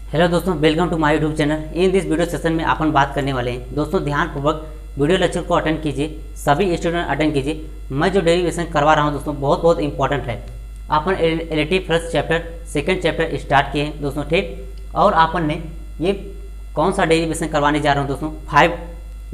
Hello दोस्तों, welcome to my YouTube channel. In this video session में अपन बात करने वाले हैं। दोस्तों ध्यानपूर्वक वीडियो लेक्चर को अटेंड कीजिए, सभी स्टूडेंट अटेंड कीजिए। मैं जो डेरिवेशन करवा रहा हूं दोस्तों बहुत इंपॉर्टेंट है। अपन LAT first chapter second chapter start किए हैं दोस्तों, ठीक। और अपन ने ये कौन सा डेरिवेशन करवाने जा रहा हूँ दोस्तों,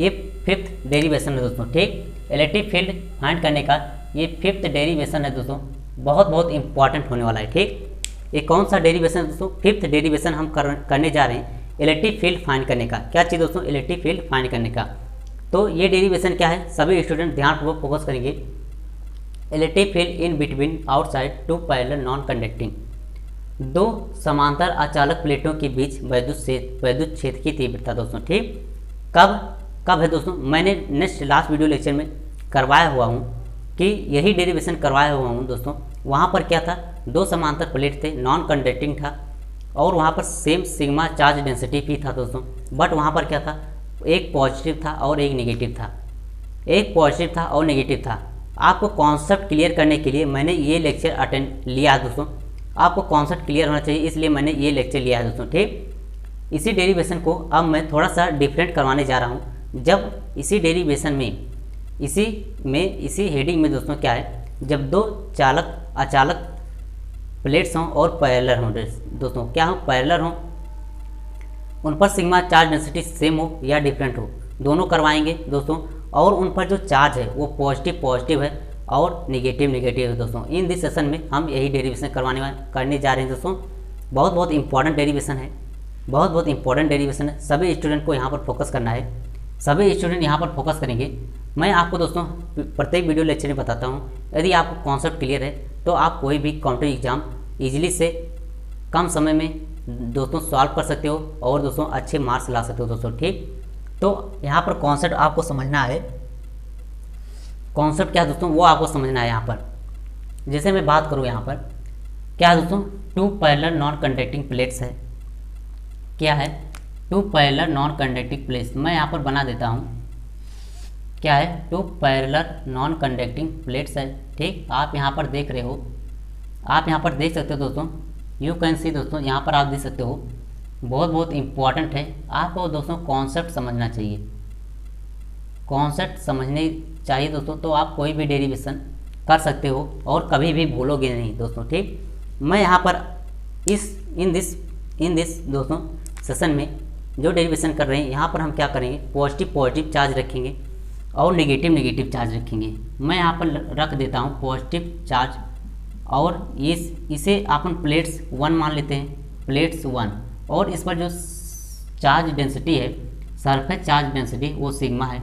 ये फिफ्थ डेरिवेशन है दोस्तों, ठीक। एलएटी फील्ड फाइंड करने का ये फिफ्थ डेरिवेशन है दोस्तों, बहुत इंपॉर्टेंट होने वाला है, ठीक। ये कौन सा डेरिवेशन है दोस्तों, फिफ्थ डेरिवेशन हम करने जा रहे हैं इलेक्ट्रिक फील्ड फाइंड करने का। क्या चीज़ दोस्तों, इलेक्ट्रिक फील्ड फाइंड करने का। तो ये डेरिवेशन क्या है, सभी स्टूडेंट ध्यानपूर्वक फोकस करेंगे। Electric field in between outside two parallel non conducting, दो समांतर अचालक प्लेटों के बीच वैद्युत क्षेत्र की तीव्रता दोस्तों, ठीक। कब है दोस्तों, मैंने नेक्स्ट लास्ट वीडियो लेक्चर में करवाया हुआ हूँ कि यही डेरिवेशन करवाया हुआ हूँ दोस्तों। वहाँ पर क्या था, दो समांतर प्लेट थे, नॉन कंडक्टिंग था और वहाँ पर सेम सिग्मा चार्ज डेंसिटी भी था दोस्तों। बट वहाँ पर क्या था, एक पॉजिटिव था और एक नेगेटिव था, एक पॉजिटिव था और नेगेटिव था। आपको कॉन्सेप्ट क्लियर करने के लिए मैंने ये लेक्चर अटेंड लिया है दोस्तों। आपको कॉन्सेप्ट क्लियर होना चाहिए, इसलिए मैंने ये लेक्चर लिया है दोस्तों, ठीक। इसी डेरिवेशन को अब मैं थोड़ा सा डिफरेंट करवाने जा रहा हूँ। जब इसी डेरिवेशन में इसी हेडिंग में दोस्तों क्या है, जब दो अचालक प्लेट्स हों और पैरेलल हों दोस्तों, क्या हो, पैरेलल हों, उन पर सिग्मा चार्ज डेंसिटी सेम हो या डिफरेंट हो, दोनों करवाएंगे दोस्तों। और उन पर जो चार्ज है वो पॉजिटिव है और नेगेटिव है दोस्तों। इन दिस सेशन में हम यही डेरिवेशन करने जा रहे हैं दोस्तों। बहुत इंपॉर्टेंट डेरिवेशन है, बहुत इंपॉर्टेंट डेरिवेशन है। सभी स्टूडेंट को यहाँ पर फोकस करना है, सभी स्टूडेंट यहाँ पर फोकस करेंगे। मैं आपको दोस्तों प्रत्येक वीडियो लेक्चर में बताता हूँ, यदि आपको कॉन्सेप्ट क्लियर है तो आप कोई भी कॉम्पिटिटिव एग्जाम इजीली से कम समय में दोस्तों सॉल्व कर सकते हो और दोस्तों अच्छे मार्क्स ला सकते हो दोस्तों, ठीक। तो यहाँ पर कॉन्सेप्ट आपको समझना है, कॉन्सेप्ट क्या है दोस्तों वो आपको समझना है। यहाँ पर जैसे मैं बात करूँ, यहाँ पर क्या है दोस्तों, two parallel non conducting plates है। क्या है, two parallel non conducting plates. मैं यहाँ पर बना देता हूँ, क्या है, two parallel non conducting plates है, ठीक। आप यहाँ पर देख रहे हो, आप यहाँ पर देख सकते हो दोस्तों, यू कैन सी दोस्तों, यहाँ पर आप देख सकते हो। बहुत इंपॉर्टेंट है, आपको दोस्तों कॉन्सेप्ट समझना चाहिए, कॉन्सेप्ट समझने चाहिए दोस्तों, तो आप कोई भी डेरिवेशन कर सकते हो और कभी भी भूलोगे नहीं दोस्तों, ठीक। मैं यहाँ पर इन दिस दोस्तों सेशन में जो डेरिवेशन कर रहे हैं, यहाँ पर हम क्या करेंगे, पॉजिटिव चार्ज रखेंगे और नेगेटिव चार्ज रखेंगे। मैं यहाँ पर रख देता हूँ पॉजिटिव चार्ज और इसे अपन प्लेट्स 1 मान लेते हैं, प्लेट्स 1। और इस पर जो चार्ज डेंसिटी है, सरफेस चार्ज डेंसिटी वो सिग्मा है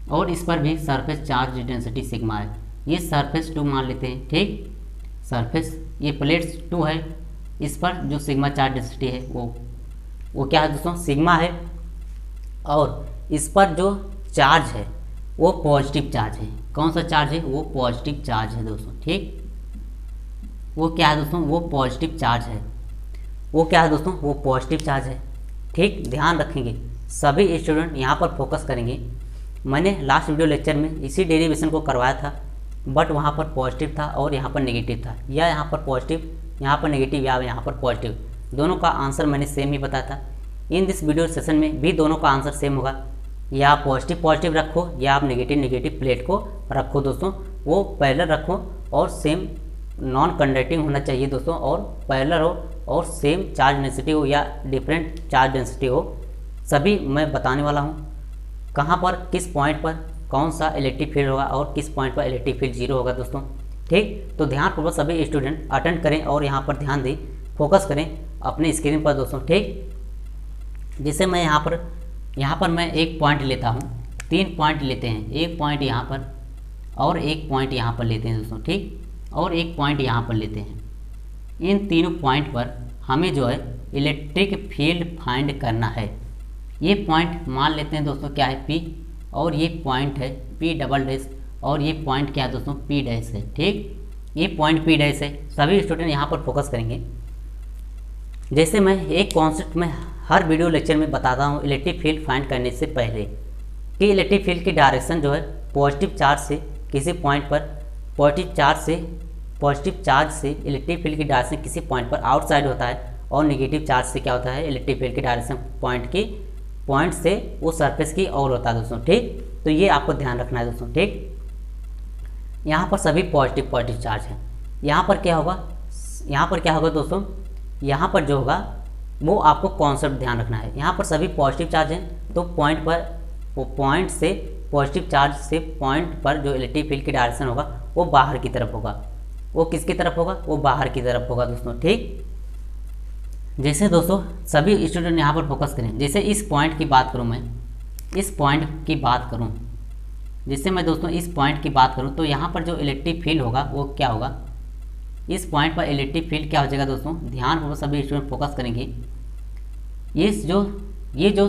और इस पर भी सरफेस चार्ज डेंसिटी सिग्मा है। ये सरफेस 2 मान लेते हैं, ठीक। सरफेस ये प्लेट्स 2 है, इस पर जो सिग्मा चार्ज डेंसिटी है वो क्या है दोस्तों, सिग्मा है। और इस पर जो चार्ज है वो पॉजिटिव चार्ज है। कौन सा चार्ज है, वो पॉजिटिव चार्ज है दोस्तों, ठीक। वो क्या है दोस्तों, वो पॉजिटिव चार्ज है। वो क्या है दोस्तों, वो पॉजिटिव चार्ज है, ठीक। ध्यान रखेंगे, सभी स्टूडेंट यहाँ पर फोकस करेंगे। मैंने लास्ट वीडियो लेक्चर में इसी डेरिवेशन को करवाया था, बट वहाँ पर पॉजिटिव था और यहाँ पर नेगेटिव था, या यहाँ पर पॉजिटिव यहाँ पर नेगेटिव या यहाँ पर पॉजिटिव, दोनों का आंसर मैंने सेम ही बताया था। इन दिस वीडियो सेशन में भी दोनों का आंसर सेम होगा, या आप पॉजिटिव रखो या आप नेगेटिव प्लेट को रखो दोस्तों, वो पैरेलल रखो और सेम नॉन कंडक्टिंग होना चाहिए दोस्तों, और पैरेलल हो और सेम चार्ज डेंसिटी हो या डिफरेंट चार्ज डेंसिटी हो, सभी मैं बताने वाला हूँ। कहाँ पर किस पॉइंट पर कौन सा इलेक्ट्रिक फील्ड होगा और किस पॉइंट पर इलेक्ट्रिक फील्ड 0 होगा दोस्तों, ठीक। तो ध्यानपूर्वक सभी स्टूडेंट अटेंड करें और यहाँ पर ध्यान दें, फोकस करें अपने स्क्रीन पर दोस्तों, ठीक। जैसे मैं यहाँ पर मैं एक पॉइंट लेता हूँ, 3 पॉइंट लेते हैं, एक पॉइंट यहाँ पर और एक पॉइंट यहाँ पर लेते हैं दोस्तों, ठीक। और एक पॉइंट यहाँ पर लेते हैं। इन तीनों पॉइंट पर हमें जो है इलेक्ट्रिक फील्ड फाइंड करना है। ये पॉइंट मान लेते हैं दोस्तों, क्या है, P, और ये पॉइंट है P डबल डैश, और ये पॉइंट क्या है दोस्तों, P डैश है, ठीक। ये पॉइंट P डैश है। सभी स्टूडेंट यहाँ पर फोकस करेंगे। जैसे मैं एक कॉन्सेप्ट में हर वीडियो लेक्चर में बताता हूँ इलेक्ट्रिक फील्ड फाइंड करने से पहले, कि इलेक्ट्रिक फील्ड की डायरेक्शन जो है पॉजिटिव चार्ज से किसी पॉइंट पर पॉजिटिव चार्ज से इलेक्ट्रिक फील्ड की डायरेक्शन किसी पॉइंट पर आउटसाइड होता है और नेगेटिव चार्ज से क्या होता है, इलेक्ट्रिक फील्ड की डायरेक्शन पॉइंट से वो सरफेस की ओर होता है दोस्तों। ठीक, तो ये आपको ध्यान रखना है दोस्तों। ठीक, यहाँ पर सभी पॉजिटिव चार्ज है। यहाँ पर क्या होगा दोस्तों, यहाँ पर जो होगा वो आपको कॉन्सेप्ट ध्यान रखना है। यहाँ पर सभी पॉजिटिव चार्ज हैं, तो पॉइंट से पॉजिटिव चार्ज से पॉइंट पर जो इलेक्ट्रिक फील्ड की डायरेक्शन होगा वो बाहर की तरफ होगा। वो किसकी तरफ होगा, वो बाहर की तरफ होगा दोस्तों। ठीक, जैसे दोस्तों सभी स्टूडेंट यहाँ पर फोकस करें। जैसे इस पॉइंट की बात करूँ, मैं इस पॉइंट की बात करूँ, जैसे मैं दोस्तों इस पॉइंट की बात करूँ, तो यहाँ पर जो इलेक्ट्रिक फील्ड होगा वो क्या होगा, इस पॉइंट पर इलेक्ट्रिक फील्ड क्या हो जाएगा दोस्तों, ध्यान सभी स्टूडेंट फोकस करेंगे। ये जो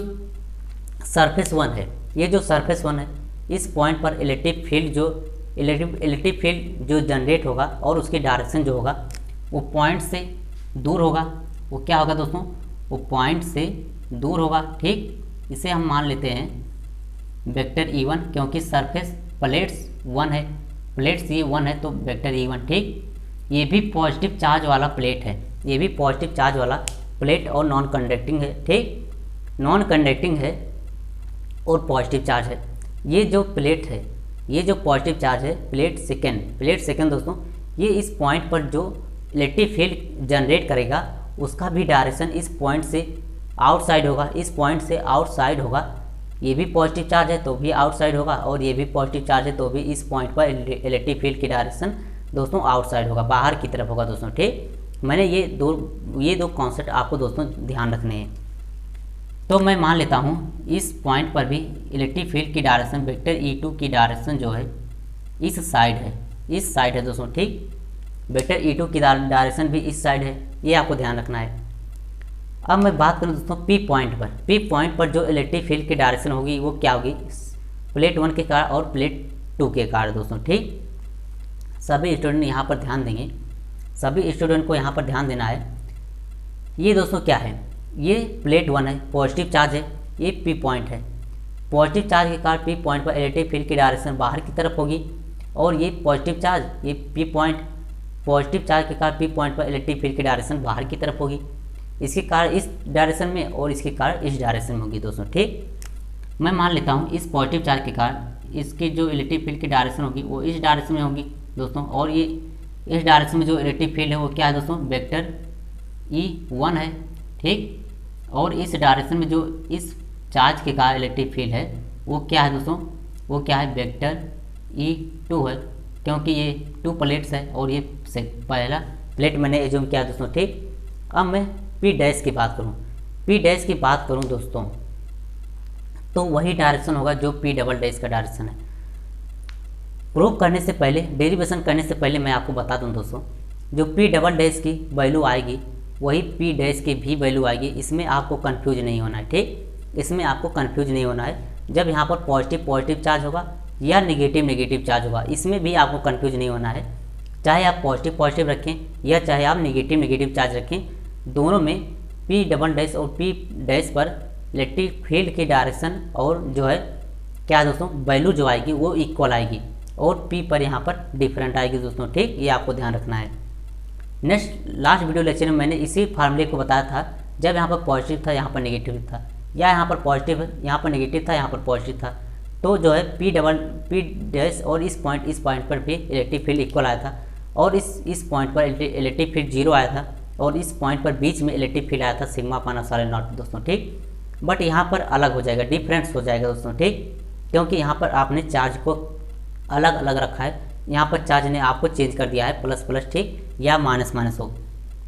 सरफेस वन है, ये जो सरफेस वन है, इस पॉइंट पर इलेक्ट्रिक फील्ड जो जनरेट होगा और उसकी डायरेक्शन जो होगा वो पॉइंट से दूर होगा। वो क्या होगा दोस्तों, वो पॉइंट से दूर होगा। ठीक, इसे हम मान लेते हैं वेक्टर E1, क्योंकि सरफेस प्लेट्स 1 है, प्लेट्स ये 1 है तो वेक्टर E1। ठीक, ये भी पॉजिटिव चार्ज वाला प्लेट है, ये भी पॉजिटिव चार्ज वाला प्लेट और नॉन कंडक्टिंग है। ठीक, नॉन कंडक्टिंग है और पॉजिटिव चार्ज है। ये जो प्लेट है, ये जो पॉजिटिव चार्ज है, प्लेट सेकंड दोस्तों, ये इस पॉइंट पर जो इलेक्ट्रिक फील्ड जनरेट करेगा उसका भी डायरेक्शन इस पॉइंट से आउटसाइड होगा, इस पॉइंट से आउटसाइड होगा। ये भी पॉजिटिव चार्ज है तो भी आउटसाइड होगा, और ये भी पॉजिटिव चार्ज है तो भी इस पॉइंट पर इलेक्ट्रिक फील्ड की डायरेक्शन दोस्तों आउटसाइड होगा, बाहर की तरफ होगा दोस्तों। ठीक, मैंने ये दो कॉन्सेप्ट आपको दोस्तों ध्यान रखने हैं। तो मैं मान लेता हूँ इस पॉइंट पर भी इलेक्ट्रिक फील्ड की डायरेक्शन वेक्टर E2 की डायरेक्शन जो है इस साइड है दोस्तों। ठीक, वेक्टर E2 की डायरेक्शन भी इस साइड है, ये आपको ध्यान रखना है। अब मैं बात करूँ दोस्तों P पॉइंट पर जो इलेक्ट्रिक फील्ड की डायरेक्शन होगी वो क्या होगी, प्लेट 1 के कारण और प्लेट 2 के कारण दोस्तों। ठीक, सभी स्टूडेंट यहाँ पर ध्यान देंगे, सभी स्टूडेंट को यहाँ पर ध्यान देना है। ये दोस्तों क्या है, ये प्लेट 1 है, पॉजिटिव चार्ज है, ये P पॉइंट है। पॉजिटिव चार्ज के कारण P पॉइंट पर इलेक्ट्रिक फील्ड की डायरेक्शन बाहर की तरफ होगी, और ये पॉजिटिव चार्ज, ये पॉजिटिव चार्ज के कारण P पॉइंट पर इलेक्ट्रिक फील्ड की डायरेक्शन बाहर की तरफ होगी। इसके कारण इस डायरेक्शन में और इसके कारण इस डायरेक्शन में होगी दोस्तों। ठीक, मैं मान लेता हूँ इस पॉजिटिव चार्ज के कारण इसकी जो इलेक्ट्रिक फील्ड की डायरेक्शन होगी वो इस डायरेक्शन में होगी दोस्तों, और ये इस डायरेक्शन में जो इलेक्ट्रिक फील्ड है वो क्या है दोस्तों, वेक्टर E1 है। ठीक, और इस डायरेक्शन में जो इस चार्ज के कारण इलेक्ट्रिक फील्ड है वो क्या है दोस्तों, वो क्या है, वेक्टर E2 है, क्योंकि ये 2 प्लेट्स है और ये पहला प्लेट मैंने एज्यूम किया दोस्तों। ठीक, अब मैं P डैश की बात करूँ दोस्तों, तो वही डायरेक्शन होगा जो P डबल डैश का डायरेक्शन है। प्रूव करने से पहले, डेरिवेशन करने से पहले मैं आपको बता दूं दोस्तों, जो P डबल डैश की वैल्यू आएगी वही P डैश की भी वैल्यू आएगी। इसमें आपको कंफ्यूज नहीं होना है। ठीक, इसमें आपको कंफ्यूज नहीं होना है। जब यहाँ पर पॉजिटिव चार्ज होगा या नेगेटिव चार्ज होगा, इसमें भी आपको कंफ्यूज नहीं होना है। चाहे आप पॉजिटिव रखें या चाहे आप नेगेटिव चार्ज रखें, दोनों में P डबल डैश और P डैश पर इलेक्ट्रिक फील्ड की डायरेक्शन और जो है क्या दोस्तों, वैल्यू जो आएगी वो इक्वल आएगी, और P पर यहाँ पर डिफरेंट आएगी दोस्तों। ठीक, ये आपको ध्यान रखना है। लास्ट वीडियो लेक्चर में मैंने इसी फार्मूले को बताया था, जब यहाँ पर पॉजिटिव था यहाँ पर नेगेटिव था, या यहाँ पर पॉजिटिव यहाँ पर नेगेटिव था यहाँ पर पॉजिटिव था, तो जो है P डैश और इस पॉइंट पर भी इलेक्ट्रिक फील्ड इक्वल आया था, और इस पॉइंट पर इलेक्ट्रिक फील्ड 0 आया था, और इस पॉइंट पर बीच में इलेक्ट्रिक फील्ड आया था सिग्मा अपान एप्सिलॉन नॉट दोस्तों। ठीक, बट यहाँ पर अलग हो जाएगा, डिफरेंस हो जाएगा दोस्तों। ठीक, क्योंकि यहाँ पर आपने चार्ज को अलग अलग रखा है, यहाँ पर चार्ज ने आपको चेंज कर दिया है, प्लस ठीक या माइनस हो।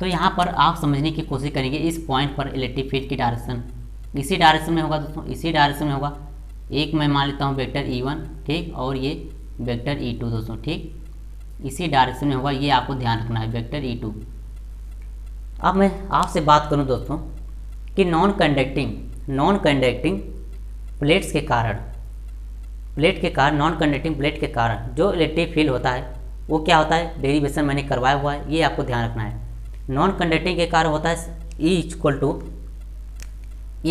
तो यहाँ पर आप समझने की कोशिश करेंगे, इस पॉइंट पर इलेक्ट्रिक फील्ड की डायरेक्शन इसी डायरेक्शन में होगा दोस्तों, इसी डायरेक्शन में होगा। एक मैं मान लेता हूँ वेक्टर E1, ठीक, और ये वेक्टर E2 दोस्तों। ठीक, इसी डायरेक्शन में होगा, ये आपको ध्यान रखना है, वेक्टर E2। अब मैं आपसे बात करूँ दोस्तों कि नॉन कंडक्टिंग प्लेट्स के कारण नॉन कंडक्टिंग प्लेट के कारण जो इलेक्ट्रिक फील्ड होता है वो क्या होता है, डेरिवेशन मैंने करवाया हुआ है, ये आपको ध्यान रखना है। नॉन कंडक्टिंग के कारण होता है E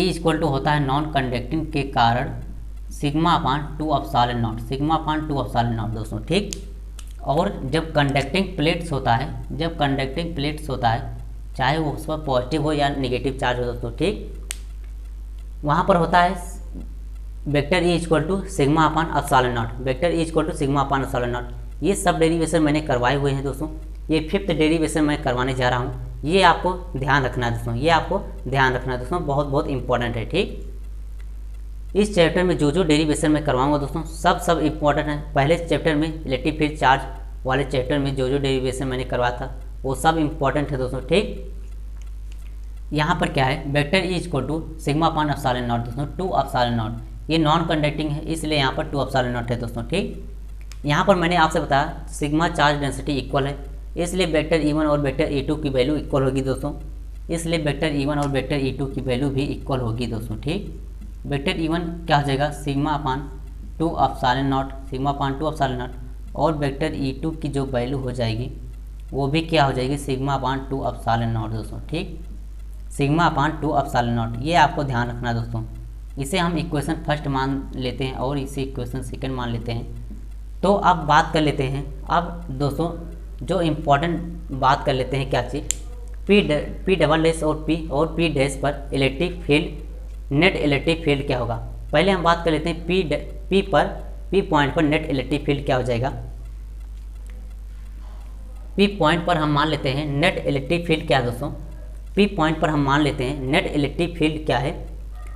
इक्वल टू होता है नॉन कंडक्टिंग के कारण सिग्मा अपान 2 एप्सिलॉन नॉट दोस्तों। ठीक, और जब कंडक्टिंग प्लेट्स होता है चाहे वो उस पर पॉजिटिव हो या निगेटिव चार्ज हो दोस्तों, ठीक। वहाँ पर होता है vector E equal to sigma upon epsilon naught, vector E equal to sigma upon epsilon naught. ये सब डेरिवेशन मैंने करवाए हुए हैं दोस्तों, ये 5th डेरिवेशन मैं करवाने जा रहा हूँ। ये आपको ध्यान रखना है दोस्तों, ये आपको ध्यान रखना है दोस्तों, बहुत बहुत इंपॉर्टेंट है, ठीक। इस चैप्टर में जो जो डेरिवेशन मैं करवाऊंगा दोस्तों सब इंपॉर्टेंट है। पहले चैप्टर में इलेक्ट्रिक फील्ड चार्ज वाले चैप्टर में जो जो डेरिवेशन मैंने करवाया था वो सब इंपॉर्टेंट है दोस्तों, ठीक। यहाँ पर क्या है, vector E equal to sigma upon epsilon naught दोस्तों, 2 एप्सिलॉन नॉट। ये नॉन कंडक्टिंग है इसलिए यहाँ पर 2 एप्सिलॉन नॉट है दोस्तों, ठीक। यहाँ पर मैंने आपसे बताया सिग्मा चार्ज डेंसिटी इक्वल है, इसलिए वेक्टर E1 और वेक्टर E2 की वैल्यू इक्वल होगी दोस्तों, इसलिए वेक्टर E1 और वेक्टर E2 की वैल्यू भी इक्वल होगी दोस्तों, ठीक। वेक्टर E1 क्या हो जाएगा, sigma upon 2 epsilon naught, sigma upon 2 epsilon not, और वेक्टर E2 की जो वैल्यू हो जाएगी वो भी क्या हो जाएगी, सिग्मा अपान 2 एप्सिलॉन नॉट दोस्तों, ठीक। सिग्मा अपान 2 एप्सिलॉन नॉट, ये आपको ध्यान रखना है दोस्तों। इसे हम इक्वेशन फर्स्ट मान लेते हैं और इसे इक्वेशन सेकंड मान लेते हैं। तो अब बात कर लेते हैं, अब दोस्तों जो इम्पोर्टेंट बात कर लेते हैं क्या चीज़, पी डबल डैश और पी डैश पर electric field, net electric field क्या होगा। पहले हम बात कर लेते हैं पी पॉइंट पर नेट इलेक्ट्रिक फील्ड क्या हो जाएगा। पी पॉइंट पर हम मान लेते हैं नेट इलेक्ट्रिक फील्ड क्या है दोस्तों, पी पॉइंट पर हम मान लेते हैं नेट इलेक्ट्रिक फील्ड क्या है,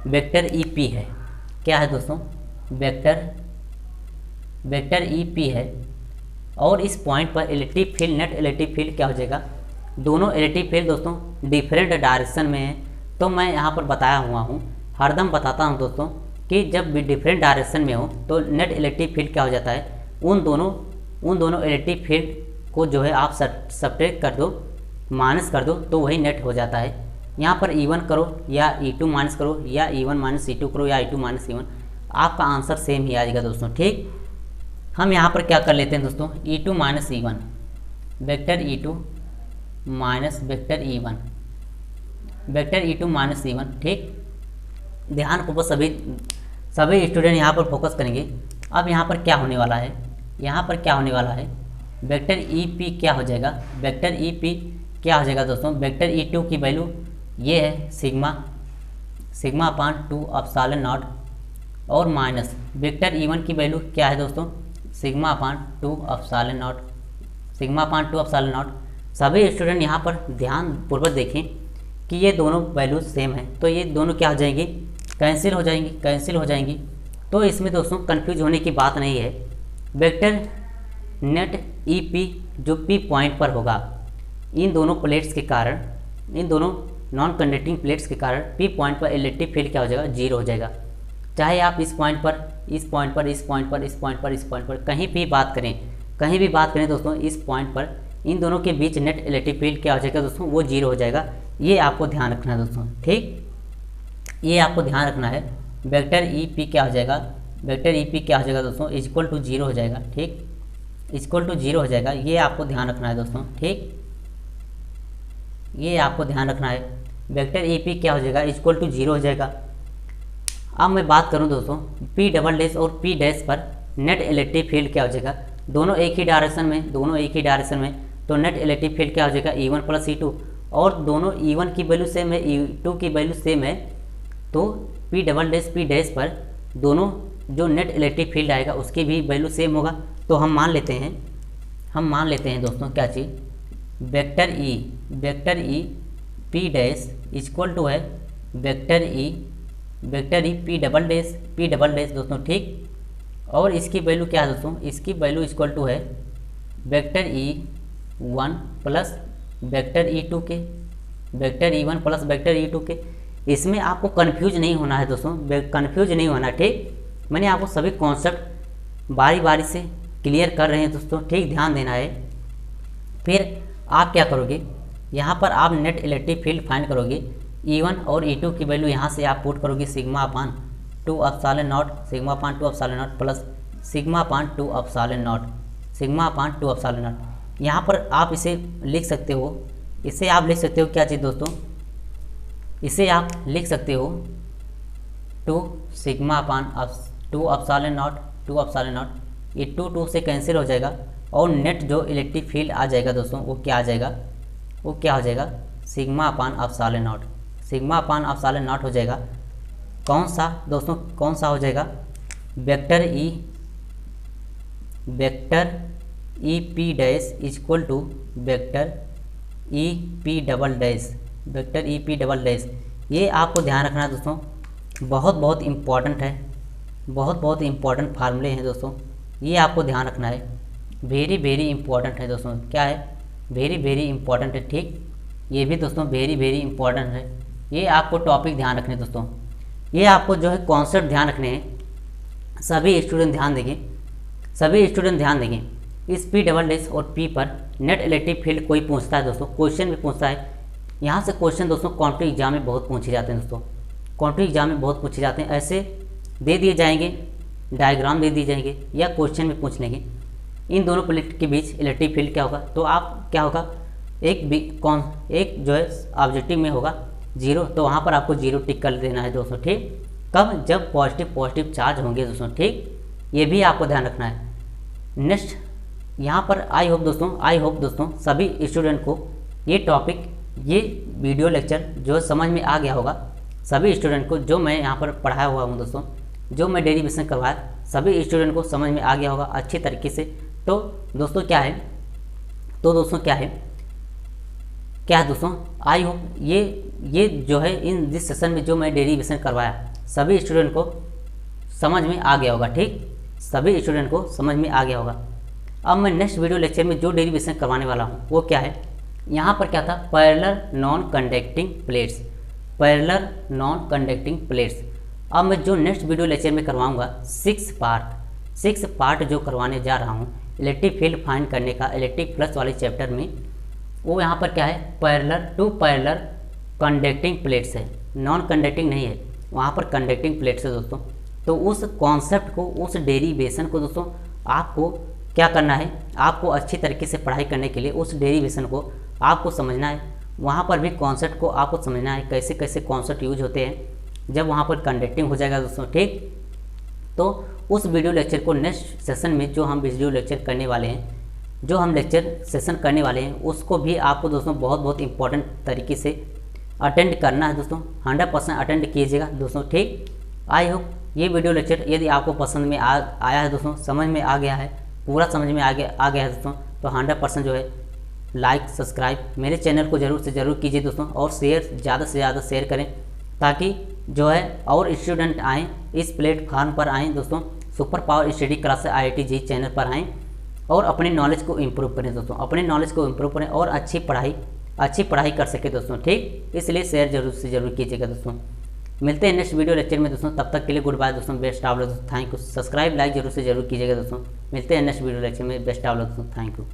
वेक्टर ई पी है। क्या है दोस्तों, वेक्टर ई पी है। और इस पॉइंट पर electric field, net electric field क्या हो जाएगा, दोनों इलेक्ट्रिक फील्ड दोस्तों डिफरेंट डायरेक्शन में है। तो मैं यहाँ पर बताया हुआ हूँ, हरदम बताता हूँ दोस्तों कि जब भी डिफरेंट डायरेक्शन में हो तो नेट इलेक्ट्रिक फील्ड क्या हो जाता है, उन दोनों इलेक्ट्रिक फील्ड को जो है आप सब्ट्रैक्ट कर दो, माइनस कर दो, तो वही नेट हो जाता है। यहाँ पर E1 करो या E2 माइनस करो या E1 माइनस E2 करो या E2 माइनस E1, आपका आंसर सेम ही आ जाएगा दोस्तों, ठीक। हम यहाँ पर क्या कर लेते हैं दोस्तों, E2 minus E1, vector E2 minus vector E1, vector E2 minus E1, ठीक। ध्यान को सभी स्टूडेंट यहाँ पर फोकस करेंगे। अब यहाँ पर क्या होने वाला है, यहाँ पर क्या होने वाला है, वेक्टर EP क्या हो जाएगा, वेक्टर EP क्या हो जाएगा दोस्तों, वेक्टर E2 की वैल्यू ये है सिग्मा अपान 2 एप्सिलॉन नॉट, और माइनस वेक्टर E1 की वैल्यू क्या है दोस्तों, sigma upon 2 epsilon naught, sigma upon 2 epsilon not. सभी स्टूडेंट यहाँ पर ध्यान पूर्वक देखें कि ये दोनों वैल्यू सेम है, तो ये दोनों क्या हो जाएंगी, कैंसिल हो जाएंगी। तो इसमें दोस्तों कंफ्यूज होने की बात नहीं है। वेक्टर नेट EP जो P पॉइंट पर होगा, इन दोनों प्लेट्स के कारण, इन दोनों नॉन कंडक्टिंग प्लेट्स के कारण P पॉइंट पर इलेक्ट्रिक फील्ड क्या हो जाएगा, 0 हो जाएगा। चाहे आप इस पॉइंट पर कहीं भी बात करें दोस्तों, इस पॉइंट पर इन दोनों के बीच नेट इलेक्ट्रिक फील्ड क्या हो जाएगा दोस्तों, वो 0 हो जाएगा। ये आपको ध्यान रखना है दोस्तों, ठीक। ये आपको ध्यान रखना है। वेक्टर EP क्या हो जाएगा, वेक्टर EP क्या हो जाएगा दोस्तों, इक्वल टू 0 हो जाएगा, ठीक, इक्वल टू 0 हो जाएगा। ये आपको ध्यान रखना है दोस्तों, ठीक, ये आपको ध्यान रखना है। वेक्टर EP क्या हो जाएगा, इक्वल टू 0 हो जाएगा। अब मैं बात करूं दोस्तों P डबल डैश और P डैश पर नेट इलेक्ट्रिक फील्ड क्या हो जाएगा, दोनों एक ही डायरेक्शन में, तो नेट इलेक्ट्रिक फील्ड क्या हो जाएगा, E1 प्लस E2, और दोनों E1 की वैल्यू सेम है, E2 की वैल्यू सेम है, तो P double dash P dash पर दोनों जो नेट इलेक्ट्रिक फील्ड आएगा उसकी भी वैल्यू सेम होगा। तो हम मान लेते हैं दोस्तों क्या चीज़, vector E P dash equal to है vector E P double dash दोस्तों, ठीक। और इसकी वैल्यू क्या है दोस्तों, इसकी वैल्यू इक्वल टू है vector E1 plus vector E2 के, vector E1 plus vector E2 के। इसमें आपको कन्फ्यूज नहीं होना है दोस्तों, कन्फ्यूज नहीं होना, ठीक। मैंने आपको सभी कॉन्सेप्ट बारी बारी से क्लियर कर रहे हैं दोस्तों, ठीक, ध्यान देना है। फिर आप क्या करोगे, यहाँ पर आप नेट इलेक्ट्रिक फील्ड फाइंड करोगे, E1 और E2 की वैल्यू यहाँ से आप पुट करोगे sigma upon 2 epsilon naught, sigma upon 2 epsilon not plus sigma upon 2 epsilon naught, sigma upon 2 epsilon not. यहाँ पर आप इसे लिख सकते हो, इसे आप लिख सकते हो क्या चीज़ दोस्तों, इसे आप लिख सकते हो 2 सिग्मा अपान 2 एप्सिलॉन नॉट, ये 2 से कैंसिल हो जाएगा, और नेट जो इलेक्ट्रिक फील्ड आ जाएगा दोस्तों वो क्या आ जाएगा, वो क्या हो जाएगा, sigma upon epsilon naught. Sigma upon epsilon naught हो जाएगा कौन सा दोस्तों, कौन सा हो जाएगा, vector E P dash equal to vector E P double dash, vector E P double dash. ये आपको ध्यान रखना है दोस्तों, बहुत इम्पॉर्टेंट है, बहुत इम्पॉर्टेंट फार्मूले हैं दोस्तों, ये आपको ध्यान रखना है, वेरी इम्पॉर्टेंट है दोस्तों। क्या है, वेरी इम्पॉर्टेंट है, ठीक। ये भी दोस्तों वेरी इम्पॉर्टेंट है, ये आपको टॉपिक ध्यान रखने दोस्तों, ये आपको जो है कॉन्सेप्ट ध्यान रखने हैं। सभी स्टूडेंट ध्यान देंगे, सभी स्टूडेंट ध्यान देंगे। इस पी डबल डैश और पी पर नेट इलेक्ट्रिक फील्ड कोई पूछता है दोस्तों, क्वेश्चन भी पूछता है। यहाँ से क्वेश्चन दोस्तों कॉम्पिटिटिव एग्जाम में बहुत पूछे जाते हैं दोस्तों, कॉम्पिटिटिव एग्जाम में बहुत पूछे जाते हैं। ऐसे दे दिए जाएंगे, डायग्राम दे दिए जाएंगे या क्वेश्चन में पूछ लेंगे इन दोनों प्लेट के बीच इलेक्ट्रिक फील्ड क्या होगा। तो आप क्या होगा, एक जो है ऑब्जेक्टिव में होगा 0, तो वहाँ पर आपको 0 टिक कर देना है दोस्तों, ठीक। कब, जब पॉजिटिव चार्ज होंगे दोस्तों, ठीक। ये भी आपको ध्यान रखना है। नेक्स्ट यहाँ पर आई होप दोस्तों सभी स्टूडेंट को ये टॉपिक, ये वीडियो लेक्चर जो समझ में आ गया होगा। सभी स्टूडेंट को जो मैं यहाँ पर पढ़ाया हुआ हूँ दोस्तों, जो मैं डेरिवेशन करवाया, सभी स्टूडेंट को समझ में आ गया होगा अच्छी तरीके से। तो दोस्तों क्या है, क्या है दोस्तों, आई होप ये जो है इन दिस सेशन में जो मैं डेरिवेशन करवाया सभी स्टूडेंट को समझ में आ गया होगा, ठीक। सभी स्टूडेंट को समझ में आ गया होगा। अब मैं नेक्स्ट वीडियो लेक्चर में जो डेरिवेशन करवाने वाला हूँ वो क्या है, यहाँ पर क्या था, parallel non conducting plates, parallel non conducting plates. अब मैं जो नेक्स्ट वीडियो लेक्चर में करवाऊँगा 6 पार्ट जो करवाने जा रहा हूँ इलेक्ट्रिक फील्ड फाइंड करने का इलेक्ट्रिक फ्लक्स वाले चैप्टर में, वो यहाँ पर क्या है, पैरेलल कंडक्टिंग प्लेट्स है, नॉन कंडक्टिंग नहीं है, वहाँ पर कंडक्टिंग प्लेट्स है दोस्तों। तो उस कॉन्सेप्ट को, उस डेरिवेशन को दोस्तों आपको क्या करना है, आपको अच्छी तरीके से पढ़ाई करने के लिए उस डेरिवेशन को आपको समझना है। वहाँ पर भी कॉन्सेप्ट को आपको समझना है, कैसे कैसे कॉन्सेप्ट यूज होते हैं जब वहाँ पर कंडक्टिंग हो जाएगा दोस्तों, ठीक। तो उस वीडियो लेक्चर को नेक्स्ट सेशन में जो हम वीडियो लेक्चर करने वाले हैं, जो हम लेक्चर सेशन करने वाले हैं, उसको भी आपको दोस्तों बहुत इंपॉर्टेंट तरीके से अटेंड करना है दोस्तों, 100% अटेंड कीजिएगा दोस्तों, ठीक। आई होप ये वीडियो लेक्चर यदि आपको पसंद में आया है दोस्तों, समझ में आ गया है, पूरा समझ में आ गया है दोस्तों, तो 100% जो है लाइक सब्सक्राइब मेरे चैनल को ज़रूर से ज़रूर कीजिए दोस्तों, और शेयर ज़्यादा से ज़्यादा शेयर करें ताकि जो है और स्टूडेंट आएँ इस प्लेटफार्म पर आएँ दोस्तों, super power study class IIT जी चैनल पर आएँ और अपने नॉलेज को इम्प्रूव करें दोस्तों, अपने नॉलेज को इम्प्रूव करें और अच्छी पढ़ाई कर सके दोस्तों, ठीक। इसलिए शेयर जरूर से ज़रूर कीजिएगा दोस्तों। मिलते हैं नेक्स्ट वीडियो लेक्चर में दोस्तों, तब तक के लिए गुड बाय दोस्तों, बेस्ट ऑफ लक दोस्तों, थैंक यू। सब्सक्राइब लाइक जरूर से ज़रूर कीजिएगा दोस्तों। मिलते हैं नेक्स्ट वीडियो लेक्चर में, बेस्ट ऑफ लक दोस्तों, थैंक यू।